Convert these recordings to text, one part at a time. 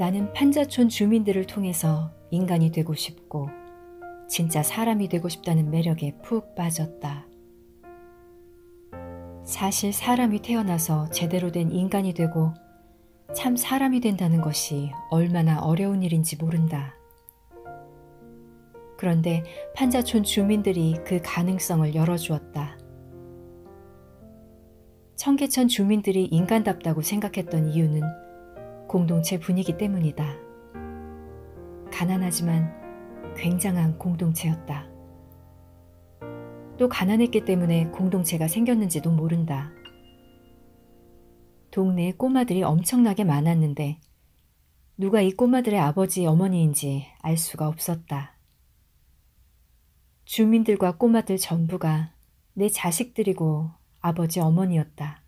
나는 판자촌 주민들을 통해서 인간이 되고 싶고 진짜 사람이 되고 싶다는 매력에 푹 빠졌다. 사실 사람이 태어나서 제대로 된 인간이 되고 참 사람이 된다는 것이 얼마나 어려운 일인지 모른다. 그런데 판자촌 주민들이 그 가능성을 열어주었다. 청계천 주민들이 인간답다고 생각했던 이유는 공동체 분위기 때문이다. 가난하지만 굉장한 공동체였다. 또 가난했기 때문에 공동체가 생겼는지도 모른다. 동네에 꼬마들이 엄청나게 많았는데 누가 이 꼬마들의 아버지, 어머니인지 알 수가 없었다. 주민들과 꼬마들 전부가 내 자식들이고 아버지, 어머니였다.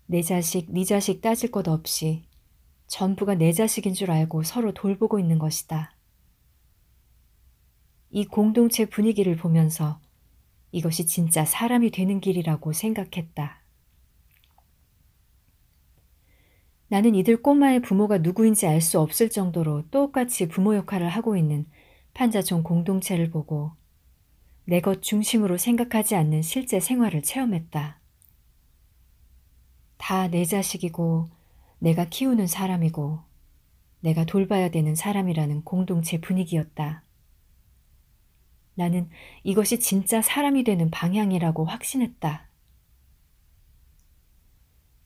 내 자식, 네 자식 따질 것 없이 전부가 내 자식인 줄 알고 서로 돌보고 있는 것이다. 이 공동체 분위기를 보면서 이것이 진짜 사람이 되는 길이라고 생각했다. 나는 이들 꼬마의 부모가 누구인지 알 수 없을 정도로 똑같이 부모 역할을 하고 있는 판자촌 공동체를 보고 내 것 중심으로 생각하지 않는 실제 생활을 체험했다. 다 내 자식이고 내가 키우는 사람이고 내가 돌봐야 되는 사람이라는 공동체 분위기였다. 나는 이것이 진짜 사람이 되는 방향이라고 확신했다.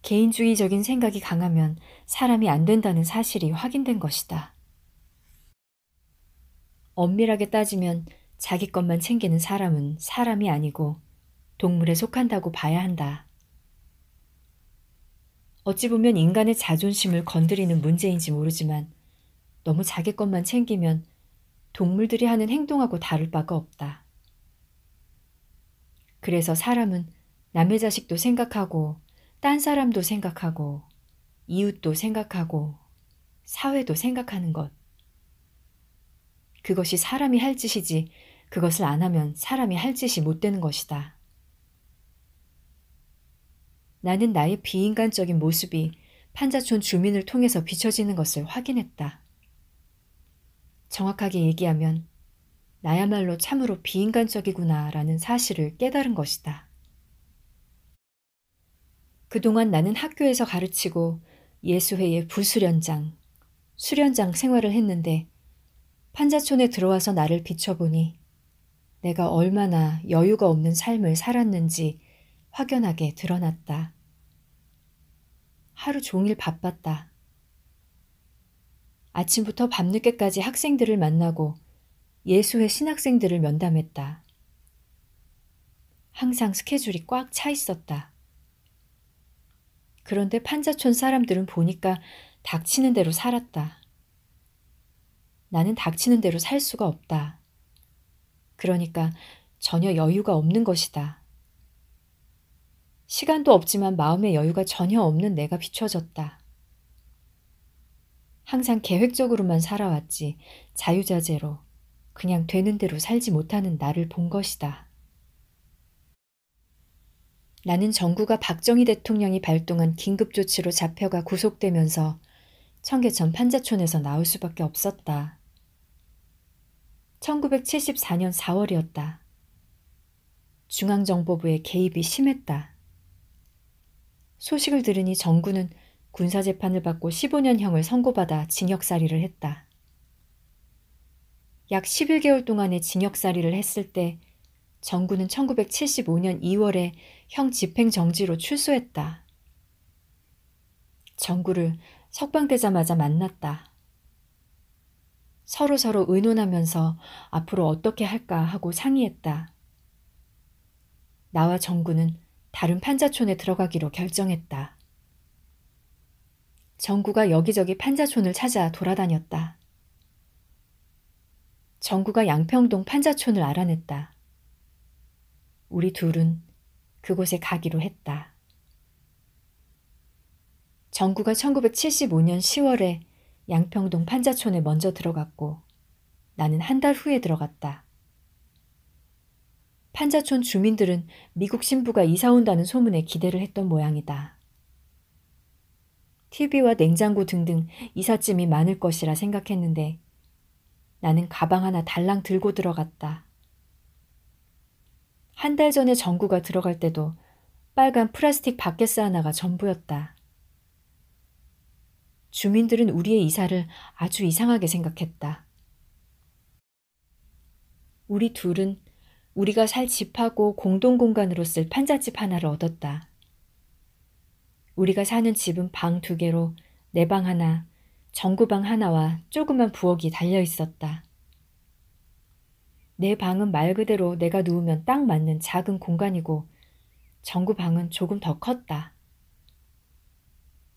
개인주의적인 생각이 강하면 사람이 안 된다는 사실이 확인된 것이다. 엄밀하게 따지면 자기 것만 챙기는 사람은 사람이 아니고 동물에 속한다고 봐야 한다. 어찌 보면 인간의 자존심을 건드리는 문제인지 모르지만 너무 자기 것만 챙기면 동물들이 하는 행동하고 다를 바가 없다. 그래서 사람은 남의 자식도 생각하고 딴 사람도 생각하고 이웃도 생각하고 사회도 생각하는 것. 그것이 사람이 할 짓이지 그것을 안 하면 사람이 할 짓이 못 되는 것이다. 나는 나의 비인간적인 모습이 판자촌 주민을 통해서 비춰지는 것을 확인했다. 정확하게 얘기하면 나야말로 참으로 비인간적이구나라는 사실을 깨달은 것이다. 그동안 나는 학교에서 가르치고 예수회의 부수련장, 수련장 생활을 했는데 판자촌에 들어와서 나를 비춰보니 내가 얼마나 여유가 없는 삶을 살았는지 확연하게 드러났다. 하루 종일 바빴다. 아침부터 밤늦게까지 학생들을 만나고 예수회 신학생들을 면담했다. 항상 스케줄이 꽉 차 있었다. 그런데 판자촌 사람들은 보니까 닥치는 대로 살았다. 나는 닥치는 대로 살 수가 없다. 그러니까 전혀 여유가 없는 것이다. 시간도 없지만 마음의 여유가 전혀 없는 내가 비춰졌다. 항상 계획적으로만 살아왔지 자유자재로 그냥 되는 대로 살지 못하는 나를 본 것이다. 나는 정부가 박정희 대통령이 발동한 긴급조치로 잡혀가 구속되면서 청계천 판자촌에서 나올 수밖에 없었다. 1974년 4월이었다. 중앙정보부의 개입이 심했다. 소식을 들으니 정부는 군사재판을 받고 15년형을 선고받아 징역살이를 했다. 약 11개월 동안의 징역살이를 했을 때 정부는 1975년 2월에 형 집행정지로 출소했다. 정구를 석방되자마자 만났다. 서로 의논하면서 앞으로 어떻게 할까 하고 상의했다. 나와 정구는 다른 판자촌에 들어가기로 결정했다. 정구가 여기저기 판자촌을 찾아 돌아다녔다. 정구가 양평동 판자촌을 알아냈다. 우리 둘은 그곳에 가기로 했다. 정구가 1975년 10월에 양평동 판자촌에 먼저 들어갔고 나는 한 달 후에 들어갔다. 판자촌 주민들은 미국 신부가 이사 온다는 소문에 기대를 했던 모양이다. TV와 냉장고 등등 이삿짐이 많을 것이라 생각했는데 나는 가방 하나 달랑 들고 들어갔다. 한 달 전에 정구가 들어갈 때도 빨간 플라스틱 바켓스 하나가 전부였다. 주민들은 우리의 이사를 아주 이상하게 생각했다. 우리 둘은 우리가 살 집하고 공동공간으로 쓸 판잣집 하나를 얻었다. 우리가 사는 집은 방 2개로 내 방 하나, 정구방 하나와 조그만 부엌이 달려 있었다. 내 방은 말 그대로 내가 누우면 딱 맞는 작은 공간이고 정구방은 조금 더 컸다.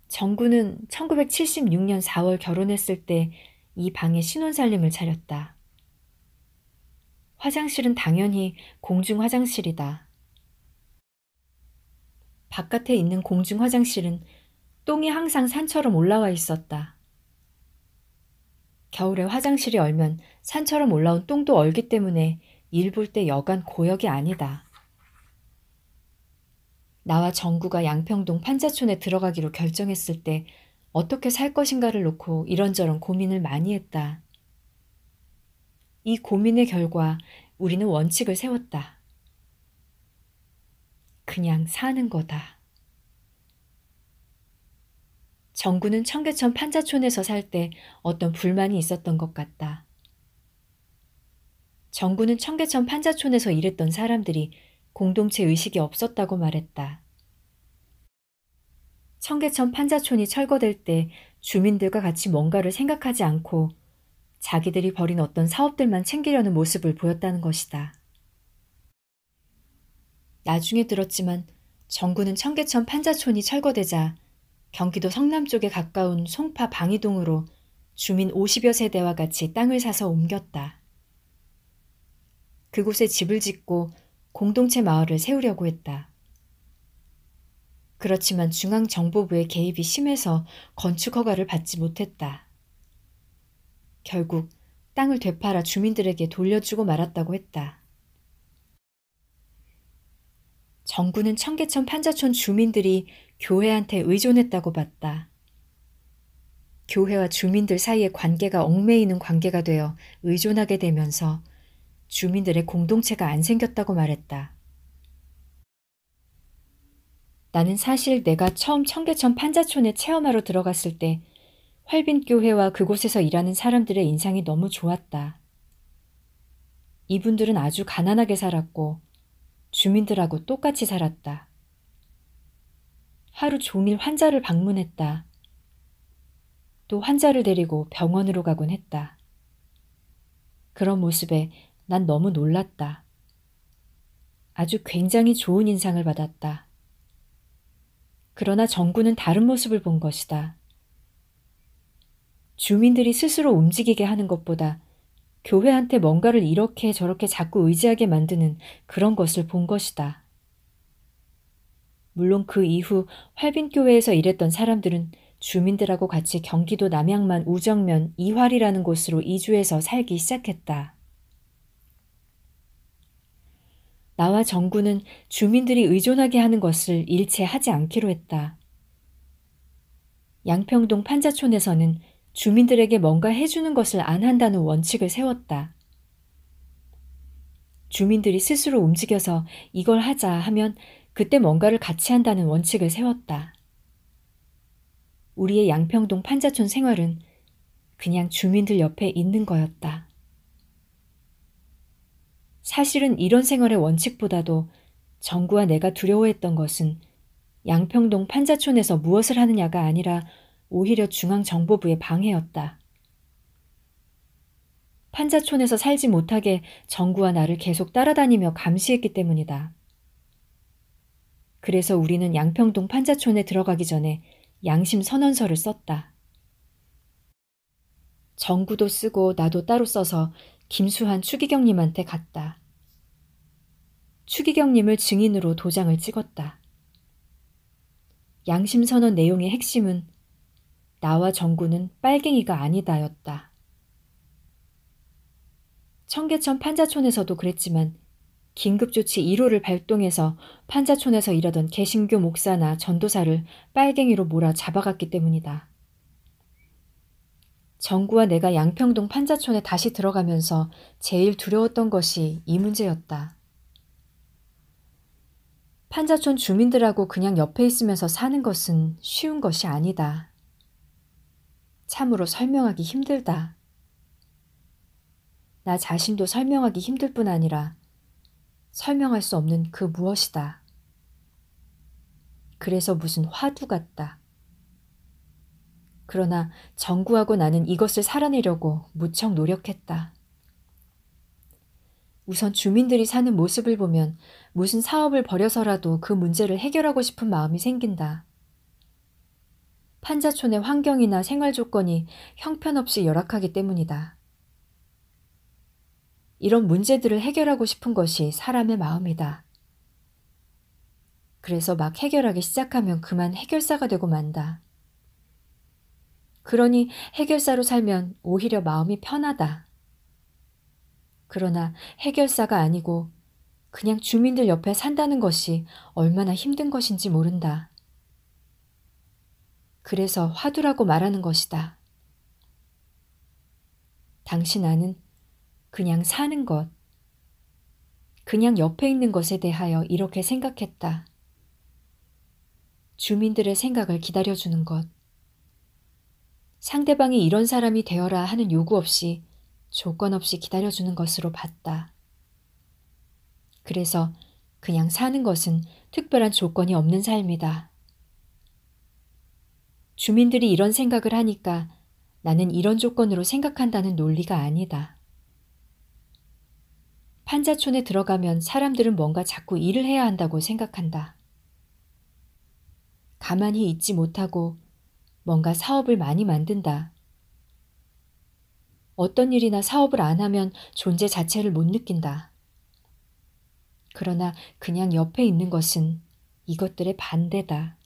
정구는 1976년 4월 결혼했을 때 이 방에 신혼살림을 차렸다. 화장실은 당연히 공중 화장실이다. 바깥에 있는 공중 화장실은 똥이 항상 산처럼 올라와 있었다. 겨울에 화장실이 얼면 산처럼 올라온 똥도 얼기 때문에 일 볼 때 여간 고역이 아니다. 나와 정구가 양평동 판자촌에 들어가기로 결정했을 때 어떻게 살 것인가를 놓고 이런저런 고민을 많이 했다. 이 고민의 결과 우리는 원칙을 세웠다. 그냥 사는 거다. 정구는 청계천 판자촌에서 살 때 어떤 불만이 있었던 것 같다. 정구는 청계천 판자촌에서 일했던 사람들이 공동체 의식이 없었다고 말했다. 청계천 판자촌이 철거될 때 주민들과 같이 뭔가를 생각하지 않고 자기들이 벌인 어떤 사업들만 챙기려는 모습을 보였다는 것이다. 나중에 들었지만 정구는 청계천 판자촌이 철거되자 경기도 성남 쪽에 가까운 송파 방이동으로 주민 50여 세대와 같이 땅을 사서 옮겼다. 그곳에 집을 짓고 공동체 마을을 세우려고 했다. 그렇지만 중앙정보부의 개입이 심해서 건축 허가를 받지 못했다. 결국 땅을 되팔아 주민들에게 돌려주고 말았다고 했다. 정구는 청계천 판자촌 주민들이 교회한테 의존했다고 봤다. 교회와 주민들 사이의 관계가 얽매이는 관계가 되어 의존하게 되면서 주민들의 공동체가 안 생겼다고 말했다. 나는 사실 내가 처음 청계천 판자촌에 체험하러 들어갔을 때 활빈교회와 그곳에서 일하는 사람들의 인상이 너무 좋았다. 이분들은 아주 가난하게 살았고 주민들하고 똑같이 살았다. 하루 종일 환자를 방문했다. 또 환자를 데리고 병원으로 가곤 했다. 그런 모습에 난 너무 놀랐다. 아주 굉장히 좋은 인상을 받았다. 그러나 정구는 다른 모습을 본 것이다. 주민들이 스스로 움직이게 하는 것보다 교회한테 뭔가를 이렇게 저렇게 자꾸 의지하게 만드는 그런 것을 본 것이다. 물론 그 이후 활빈교회에서 일했던 사람들은 주민들하고 같이 경기도 남양만 우정면 이활이라는 곳으로 이주해서 살기 시작했다. 나와 정구는 주민들이 의존하게 하는 것을 일체 하지 않기로 했다. 양평동 판자촌에서는 주민들에게 뭔가 해주는 것을 안 한다는 원칙을 세웠다. 주민들이 스스로 움직여서 이걸 하자 하면 그때 뭔가를 같이 한다는 원칙을 세웠다. 우리의 양평동 판자촌 생활은 그냥 주민들 옆에 있는 거였다. 사실은 이런 생활의 원칙보다도 정구와 내가 두려워했던 것은 양평동 판자촌에서 무엇을 하느냐가 아니라 오히려 중앙정보부의 방해였다. 판자촌에서 살지 못하게 정구와 나를 계속 따라다니며 감시했기 때문이다. 그래서 우리는 양평동 판자촌에 들어가기 전에 양심 선언서를 썼다. 정구도 쓰고 나도 따로 써서 김수환 추기경님한테 갔다. 추기경님을 증인으로 도장을 찍었다. 양심선언 내용의 핵심은 나와 정구는 빨갱이가 아니다였다. 청계천 판자촌에서도 그랬지만 긴급조치 1호를 발동해서 판자촌에서 일하던 개신교 목사나 전도사를 빨갱이로 몰아 잡아갔기 때문이다. 정구와 내가 양평동 판자촌에 다시 들어가면서 제일 두려웠던 것이 이 문제였다. 판자촌 주민들하고 그냥 옆에 있으면서 사는 것은 쉬운 것이 아니다. 참으로 설명하기 힘들다. 나 자신도 설명하기 힘들 뿐 아니라 설명할 수 없는 그 무엇이다. 그래서 무슨 화두 같다. 그러나 정구하고 나는 이것을 살아내려고 무척 노력했다. 우선 주민들이 사는 모습을 보면 무슨 사업을 벌여서라도 그 문제를 해결하고 싶은 마음이 생긴다. 판자촌의 환경이나 생활 조건이 형편없이 열악하기 때문이다. 이런 문제들을 해결하고 싶은 것이 사람의 마음이다. 그래서 막 해결하기 시작하면 그만 해결사가 되고 만다. 그러니 해결사로 살면 오히려 마음이 편하다. 그러나 해결사가 아니고 그냥 주민들 옆에 산다는 것이 얼마나 힘든 것인지 모른다. 그래서 화두라고 말하는 것이다. 당시 나는 그냥 사는 것, 그냥 옆에 있는 것에 대하여 이렇게 생각했다. 주민들의 생각을 기다려주는 것. 상대방이 이런 사람이 되어라 하는 요구 없이 조건 없이 기다려주는 것으로 봤다. 그래서 그냥 사는 것은 특별한 조건이 없는 삶이다. 주민들이 이런 생각을 하니까 나는 이런 조건으로 생각한다는 논리가 아니다. 판자촌에 들어가면 사람들은 뭔가 자꾸 일을 해야 한다고 생각한다. 가만히 있지 못하고 뭔가 사업을 많이 만든다. 어떤 일이나 사업을 안 하면 존재 자체를 못 느낀다. 그러나 그냥 옆에 있는 것은 이것들의 반대다.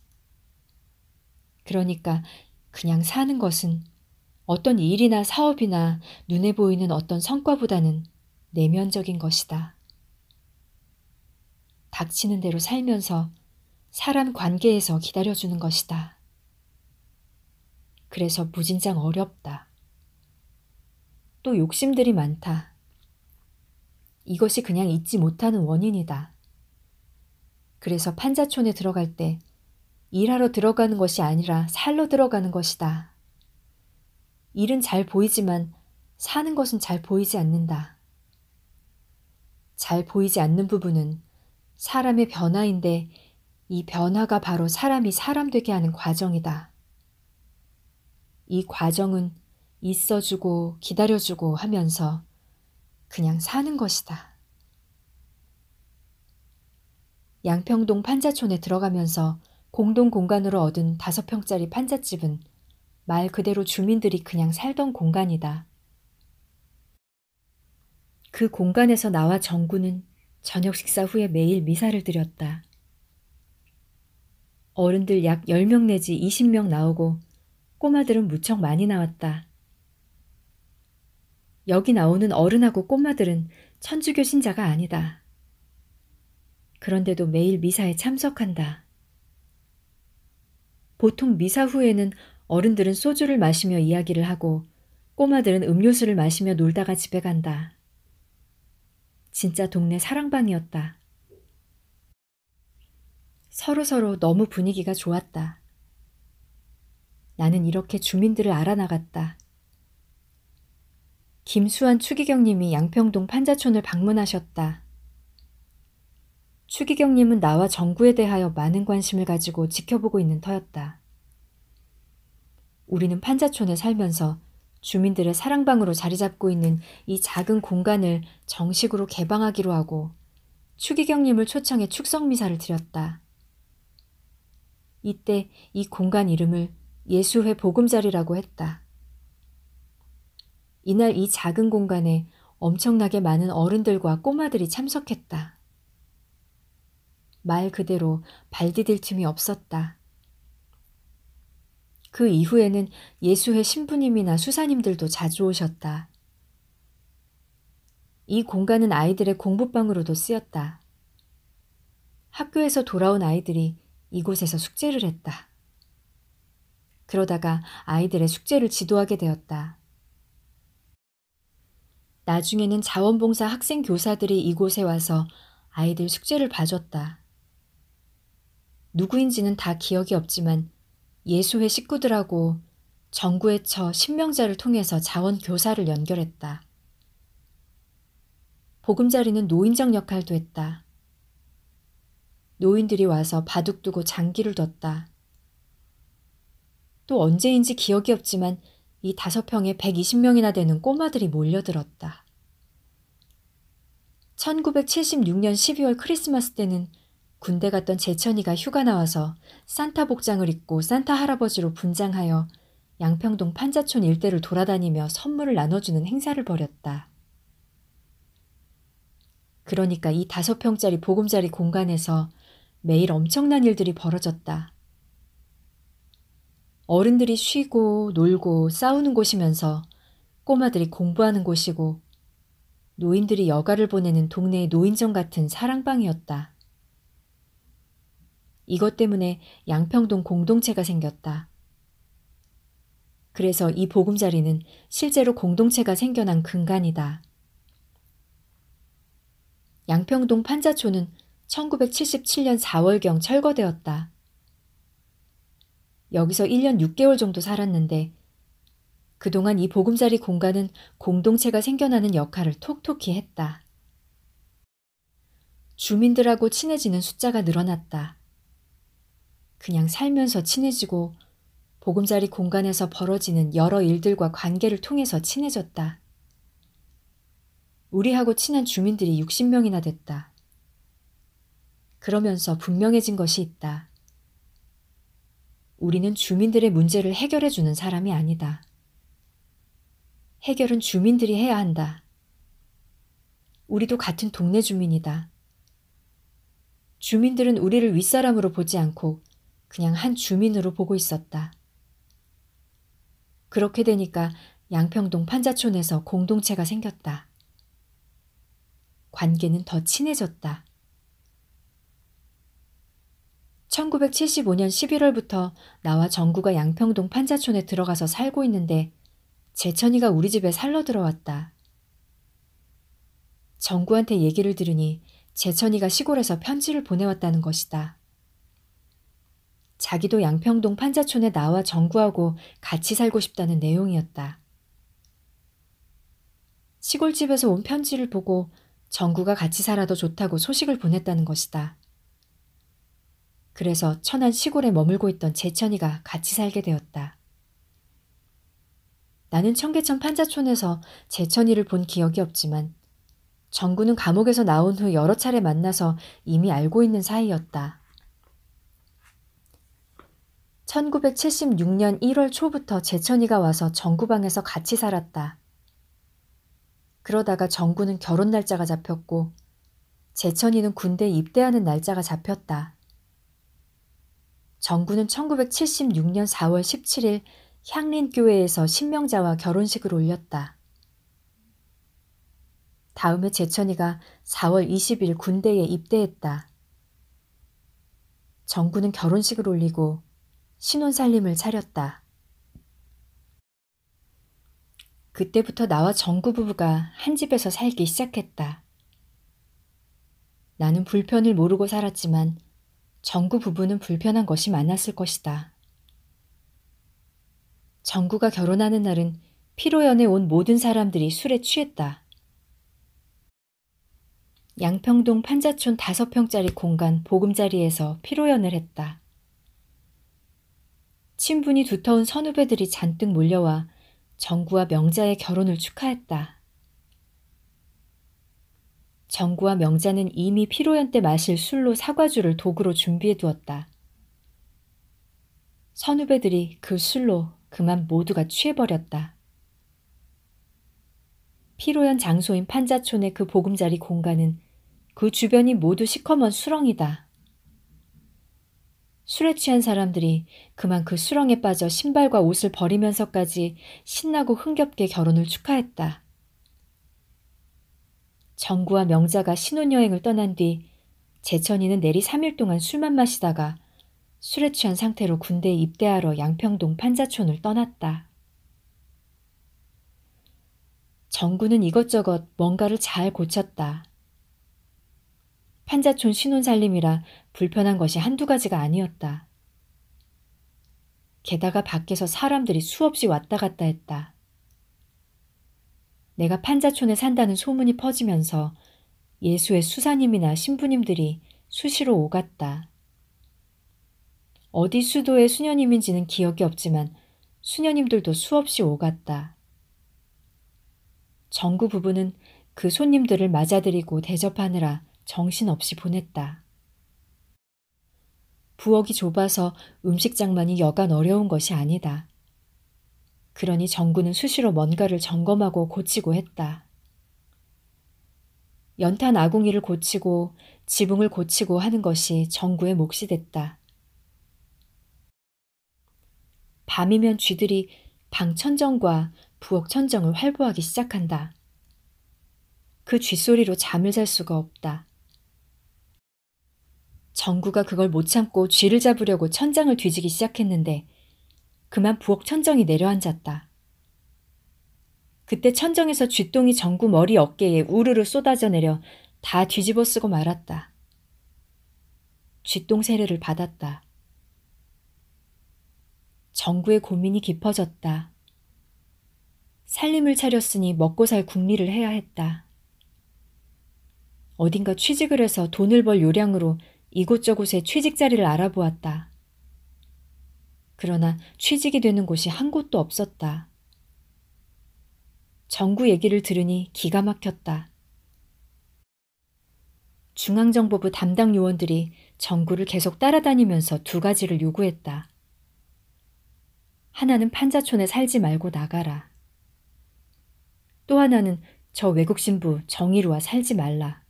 그러니까 그냥 사는 것은 어떤 일이나 사업이나 눈에 보이는 어떤 성과보다는 내면적인 것이다. 닥치는 대로 살면서 사람 관계에서 기다려주는 것이다. 그래서 무진장 어렵다. 또 욕심들이 많다. 이것이 그냥 잊지 못하는 원인이다. 그래서 판자촌에 들어갈 때 일하러 들어가는 것이 아니라 살러 들어가는 것이다. 일은 잘 보이지만 사는 것은 잘 보이지 않는다. 잘 보이지 않는 부분은 사람의 변화인데 이 변화가 바로 사람이 사람 되게 하는 과정이다. 이 과정은 있어주고 기다려주고 하면서 그냥 사는 것이다. 양평동 판자촌에 들어가면서 공동 공간으로 얻은 5평짜리 판잣집은 말 그대로 주민들이 그냥 살던 공간이다. 그 공간에서 나와 정구는 저녁 식사 후에 매일 미사를 드렸다. 어른들 약 10명 내지 20명 나오고 꼬마들은 무척 많이 나왔다. 여기 나오는 어른하고 꼬마들은 천주교 신자가 아니다. 그런데도 매일 미사에 참석한다. 보통 미사 후에는 어른들은 소주를 마시며 이야기를 하고 꼬마들은 음료수를 마시며 놀다가 집에 간다. 진짜 동네 사랑방이었다. 서로서로 너무 분위기가 좋았다. 나는 이렇게 주민들을 알아나갔다. 김수환 추기경님이 양평동 판자촌을 방문하셨다. 추기경님은 나와 정구에 대하여 많은 관심을 가지고 지켜보고 있는 터였다. 우리는 판자촌에 살면서 주민들의 사랑방으로 자리 잡고 있는 이 작은 공간을 정식으로 개방하기로 하고 추기경님을 초청해 축성미사를 드렸다. 이때 이 공간 이름을 예수회 보금자리라고 했다. 이날 이 작은 공간에 엄청나게 많은 어른들과 꼬마들이 참석했다. 말 그대로 발 디딜 틈이 없었다. 그 이후에는 예수회 신부님이나 수사님들도 자주 오셨다. 이 공간은 아이들의 공부방으로도 쓰였다. 학교에서 돌아온 아이들이 이곳에서 숙제를 했다. 그러다가 아이들의 숙제를 지도하게 되었다. 나중에는 자원봉사 학생 교사들이 이곳에 와서 아이들 숙제를 봐줬다. 누구인지는 다 기억이 없지만 예수회 식구들하고 정구의 처 신명자를 통해서 자원교사를 연결했다. 보금자리는 노인정 역할도 했다. 노인들이 와서 바둑 두고 장기를 뒀다. 또 언제인지 기억이 없지만 이 5평에 120명이나 되는 꼬마들이 몰려들었다. 1976년 12월 크리스마스 때는 군대 갔던 재천이가 휴가 나와서 산타 복장을 입고 산타 할아버지로 분장하여 양평동 판자촌 일대를 돌아다니며 선물을 나눠주는 행사를 벌였다. 그러니까 이 5평짜리 보금자리 공간에서 매일 엄청난 일들이 벌어졌다. 어른들이 쉬고 놀고 싸우는 곳이면서 꼬마들이 공부하는 곳이고 노인들이 여가를 보내는 동네의 노인정 같은 사랑방이었다. 이것 때문에 양평동 공동체가 생겼다. 그래서 이 보금자리는 실제로 공동체가 생겨난 근간이다. 양평동 판자촌은 1977년 4월경 철거되었다. 여기서 1년 6개월 정도 살았는데 그동안 이 보금자리 공간은 공동체가 생겨나는 역할을 톡톡히 했다. 주민들하고 친해지는 숫자가 늘어났다. 그냥 살면서 친해지고 보금자리 공간에서 벌어지는 여러 일들과 관계를 통해서 친해졌다. 우리하고 친한 주민들이 60명이나 됐다. 그러면서 분명해진 것이 있다. 우리는 주민들의 문제를 해결해주는 사람이 아니다. 해결은 주민들이 해야 한다. 우리도 같은 동네 주민이다. 주민들은 우리를 윗사람으로 보지 않고 그냥 한 주민으로 보고 있었다. 그렇게 되니까 양평동 판자촌에서 공동체가 생겼다. 관계는 더 친해졌다. 1975년 11월부터 나와 정구가 양평동 판자촌에 들어가서 살고 있는데 재천이가 우리 집에 살러 들어왔다. 정구한테 얘기를 들으니 재천이가 시골에서 편지를 보내왔다는 것이다. 자기도 양평동 판자촌에 나와 정구하고 같이 살고 싶다는 내용이었다. 시골집에서 온 편지를 보고 정구가 같이 살아도 좋다고 소식을 보냈다는 것이다. 그래서 천안 시골에 머물고 있던 재천이가 같이 살게 되었다. 나는 청계천 판자촌에서 재천이를 본 기억이 없지만 정구는 감옥에서 나온 후 여러 차례 만나서 이미 알고 있는 사이였다. 1976년 1월 초부터 재천이가 와서 정구방에서 같이 살았다. 그러다가 정구는 결혼 날짜가 잡혔고 재천이는 군대에 입대하는 날짜가 잡혔다. 정구는 1976년 4월 17일 향린교회에서 신명자와 결혼식을 올렸다. 다음에 재천이가 4월 20일 군대에 입대했다. 정구는 결혼식을 올리고 신혼살림을 차렸다. 그때부터 나와 정구 부부가 한 집에서 살기 시작했다. 나는 불편을 모르고 살았지만 정구 부부는 불편한 것이 많았을 것이다. 정구가 결혼하는 날은 피로연에 온 모든 사람들이 술에 취했다. 양평동 판자촌 5평짜리 공간 보금자리에서 피로연을 했다. 친분이 두터운 선후배들이 잔뜩 몰려와 정구와 명자의 결혼을 축하했다. 정구와 명자는 이미 피로연 때 마실 술로 사과주를 도구로 준비해 두었다. 선후배들이 그 술로 그만 모두가 취해버렸다. 피로연 장소인 판자촌의 그 보금자리 공간은 그 주변이 모두 시커먼 수렁이다. 술에 취한 사람들이 그만 그 수렁에 빠져 신발과 옷을 버리면서까지 신나고 흥겹게 결혼을 축하했다. 정구와 명자가 신혼여행을 떠난 뒤 재천이는 내리 3일 동안 술만 마시다가 술에 취한 상태로 군대에 입대하러 양평동 판자촌을 떠났다. 정구는 이것저것 뭔가를 잘 고쳤다. 판자촌 신혼살림이라 불편한 것이 한두 가지가 아니었다. 게다가 밖에서 사람들이 수없이 왔다 갔다 했다. 내가 판자촌에 산다는 소문이 퍼지면서 예수의 수사님이나 신부님들이 수시로 오갔다. 어디 수도의 수녀님인지는 기억이 없지만 수녀님들도 수없이 오갔다. 정구 부부는 그 손님들을 맞아들이고 대접하느라 정신없이 보냈다. 부엌이 좁아서 음식 장만이 여간 어려운 것이 아니다. 그러니 정구는 수시로 뭔가를 점검하고 고치고 했다. 연탄 아궁이를 고치고 지붕을 고치고 하는 것이 정구의 몫이 됐다. 밤이면 쥐들이 방 천정과 부엌 천정을 활보하기 시작한다. 그 쥐소리로 잠을 잘 수가 없다. 정구가 그걸 못 참고 쥐를 잡으려고 천장을 뒤지기 시작했는데 그만 부엌 천정이 내려앉았다. 그때 천정에서 쥐똥이 정구 머리 어깨에 우르르 쏟아져 내려 다 뒤집어 쓰고 말았다. 쥐똥 세례를 받았다. 정구의 고민이 깊어졌다. 살림을 차렸으니 먹고 살 궁리를 해야 했다. 어딘가 취직을 해서 돈을 벌 요량으로 이곳저곳에 취직 자리를 알아보았다. 그러나 취직이 되는 곳이 한 곳도 없었다. 정구 얘기를 들으니 기가 막혔다. 중앙정보부 담당 요원들이 정구를 계속 따라다니면서 두 가지를 요구했다. 하나는 판자촌에 살지 말고 나가라. 또 하나는 저 외국 신부 정희루와 살지 말라.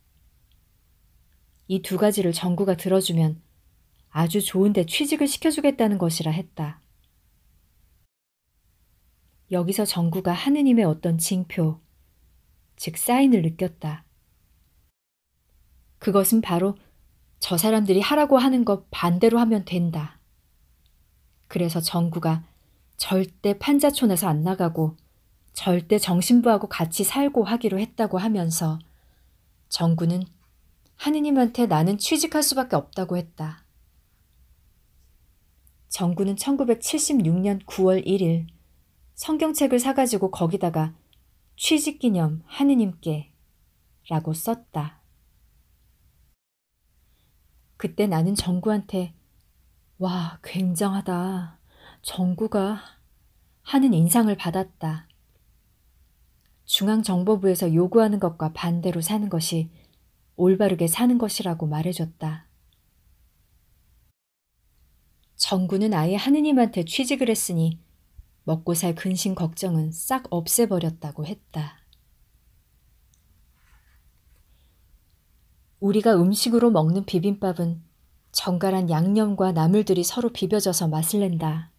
이 두 가지를 정구가 들어주면 아주 좋은데 취직을 시켜주겠다는 것이라 했다. 여기서 정구가 하느님의 어떤 징표, 즉 사인을 느꼈다. 그것은 바로 저 사람들이 하라고 하는 것 반대로 하면 된다. 그래서 정구가 절대 판자촌에서 안 나가고 절대 정신부하고 같이 살고 하기로 했다고 하면서 정구는 하느님한테 나는 취직할 수밖에 없다고 했다. 정구는 1976년 9월 1일 성경책을 사가지고 거기다가 취직기념 하느님께 라고 썼다. 그때 나는 정구한테 와, 굉장하다. 정구가 하는 인상을 받았다. 중앙정보부에서 요구하는 것과 반대로 사는 것이 올바르게 사는 것이라고 말해줬다. 정구는 아예 하느님한테 취직을 했으니 먹고 살 근심 걱정은 싹 없애버렸다고 했다. 우리가 음식으로 먹는 비빔밥은 정갈한 양념과 나물들이 서로 비벼져서 맛을 낸다.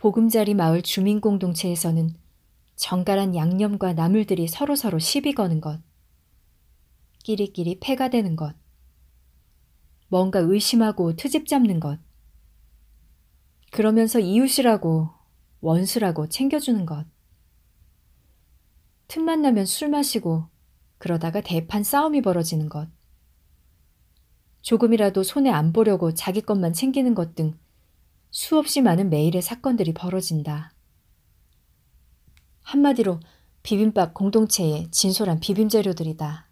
보금자리 마을 주민공동체에서는 정갈한 양념과 나물들이 서로서로 시비 거는 것, 끼리끼리 패가 되는 것, 뭔가 의심하고 트집 잡는 것, 그러면서 이웃이라고 원수라고 챙겨주는 것, 틈만 나면 술 마시고 그러다가 대판 싸움이 벌어지는 것, 조금이라도 손해 안 보려고 자기 것만 챙기는 것 등 수없이 많은 매일의 사건들이 벌어진다. 한마디로 비빔밥 공동체의 진솔한 비빔재료들이다.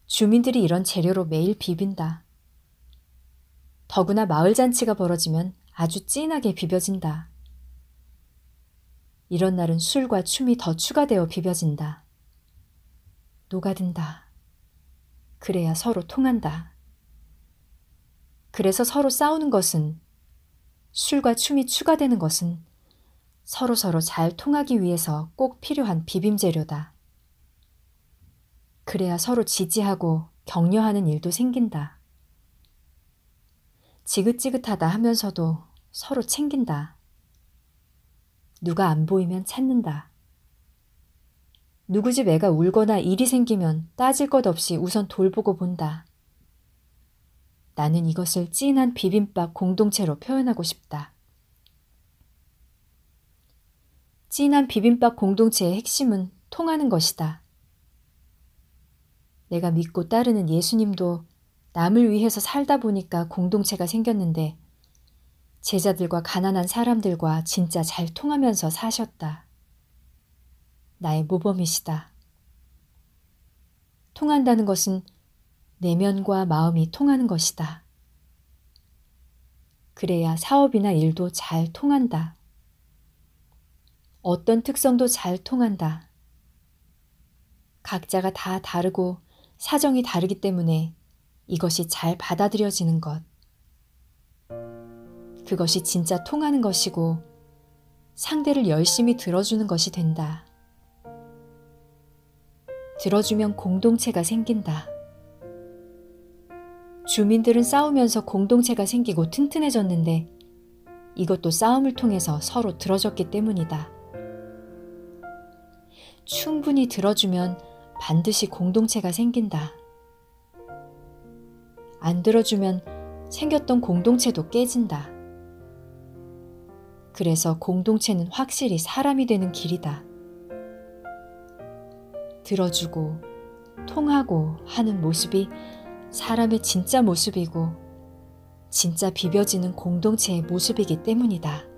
주민들이 이런 재료로 매일 비빈다. 더구나 마을 잔치가 벌어지면 아주 진하게 비벼진다. 이런 날은 술과 춤이 더 추가되어 비벼진다. 녹아든다. 그래야 서로 통한다. 그래서 서로 싸우는 것은, 술과 춤이 추가되는 것은 서로서로 잘 통하기 위해서 꼭 필요한 비빔재료다. 그래야 서로 지지하고 격려하는 일도 생긴다. 지긋지긋하다 하면서도 서로 챙긴다. 누가 안 보이면 찾는다. 누구 집 애가 울거나 일이 생기면 따질 것 없이 우선 돌보고 본다. 나는 이것을 찐한 비빔밥 공동체로 표현하고 싶다. 찐한 비빔밥 공동체의 핵심은 통하는 것이다. 내가 믿고 따르는 예수님도 남을 위해서 살다 보니까 공동체가 생겼는데 제자들과 가난한 사람들과 진짜 잘 통하면서 사셨다. 나의 모범이시다. 통한다는 것은 내면과 마음이 통하는 것이다. 그래야 사업이나 일도 잘 통한다. 어떤 특성도 잘 통한다. 각자가 다 다르고 사정이 다르기 때문에 이것이 잘 받아들여지는 것. 그것이 진짜 통하는 것이고 상대를 열심히 들어주는 것이 된다. 들어주면 공동체가 생긴다. 주민들은 싸우면서 공동체가 생기고 튼튼해졌는데 이것도 싸움을 통해서 서로 들어줬기 때문이다. 충분히 들어주면 반드시 공동체가 생긴다. 안 들어주면 생겼던 공동체도 깨진다. 그래서 공동체는 확실히 사람이 되는 길이다. 들어주고 통하고 하는 모습이 사람의 진짜 모습이고 진짜 비벼지는 공동체의 모습이기 때문이다.